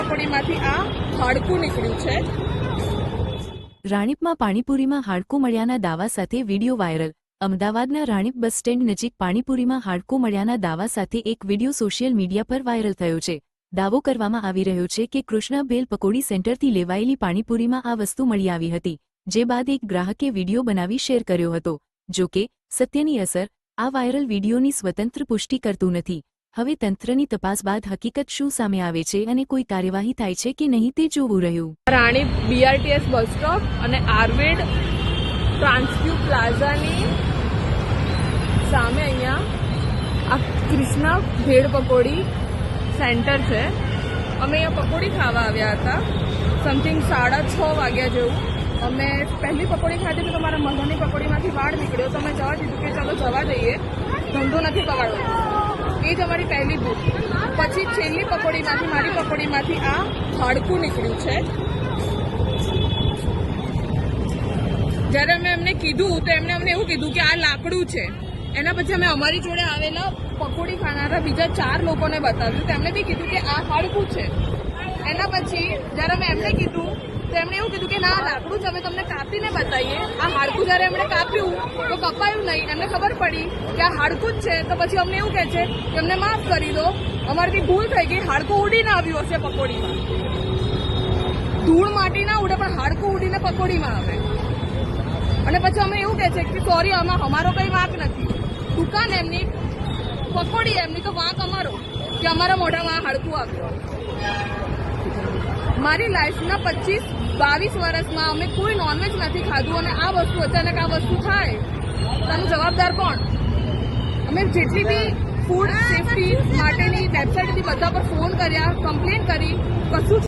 પકોડીમાંથી આ હાડકું નીકળ્યું છે। રાણીપમાં પાણીપુરીમાં હાડકું મળ્યાના દાવા સાથે વિડીયો વાયરલ। અમદાવાદના રાણીપ બસ સ્ટેન્ડ નજીક પાણીપુરીમાં હાડકું મળ્યાના દાવા સાથે એક વિડીયો સોશિયલ મીડિયા પર વાયરલ થયો છે। દાવો કરવામાં આવી રહ્યો છે કે કૃષ્ણા ભેલ પકોડી સેન્ટરથી લેવાયેલી પાણીપુરીમાં આ વસ્તુ મળી આવી હતી, જે બાદ એક ગ્રાહકે વિડીયો બનાવી શેર કર્યો હતો। જો કે સત્યની અસર આ વાયરલ વિડીયોની સ્વતંત્ર પુષ્ટિ કરતું નથી। હવે તંત્રની તપાસ બાદ હકીકત શું સામે આવે છે અને કોઈ કાર્યવાહી થાય છે કે નહીં તે જોવું રહ્યું। રાણીપ BRTS બસ સ્ટોપ અને આર્વેડ ટ્રાન્સક્યુ પ્લાઝાની સામે અહીંયા આ કૃષ્ણા ભેળ પકોડી સેન્ટર છે। અમે અહીંયા પકોડી ખાવા આવ્યા હતા, સમથિંગ 6:30 વાગ્યા જેવું। અમે પહેલી પકોડી ખાધી તો તમારા મગની પકોડીમાંથી વાળ નીકળ્યો, તો અમે જવા દીધું કે ચાલો જવા દઈએ, ધંધો નથી બગાડવો। એ જ અમારી પહેલી ભૂલ। પછી છેલ્લી પકોડીમાંથી, મારી પકોડીમાંથી આ હાડકું નીકળ્યું છે। જ્યારે અમે એમને કીધું તો એમને અમને એવું કીધું કે આ લાકડું છે। એના પછી અમે અમારી જોડે આવેલા પકોડી ખાનારા બીજા 4 લોકોને બતાવ્યું, તેમણે બી કીધું કે આ હાડકું છે। એના પછી જ્યારે અમે એમને કીધું તો એમણે એવું કીધું કે ના લાકડું છે, અમે તમને કાપીને બતાવીએ। આ હાડકું જ્યારે એમણે કાપ્યું તો કપાયું નહીં, એમને ખબર પડી કે આ હાડકું જ છે। તો પછી અમને એવું કહે છે કે અમને માફ કરી દો, અમારાથી ભૂલ થઈ ગઈ, હાડકું ઉડીને આવ્યું હશે પકોડીમાં। ધૂળ માટી ના ઉડે પણ હાડકું ઉડીને પકોડીમાં આવે। અને પછી અમે એવું કહે છે કે સોરી, આમાં અમારો કંઈ વાંક નથી, દુકાન એમની, પકોડી એમની, તો વાંક અમારો કે અમારા મોઢામાં હાડકું આવ્યું। મારી લાઈફના 22 વર્ષમાં અમે કોઈ નોનવેજ નથી ખાધું અને આ વસ્તુ અચાનક આ વસ્તુ થાય તેનું જવાબદાર કોણ? અમે જેટલી બી ફૂડ સેફટી માટેની વેબસાઇટથી બધા પર ફોન કર્યા, કમ્પ્લેન કરી, કશું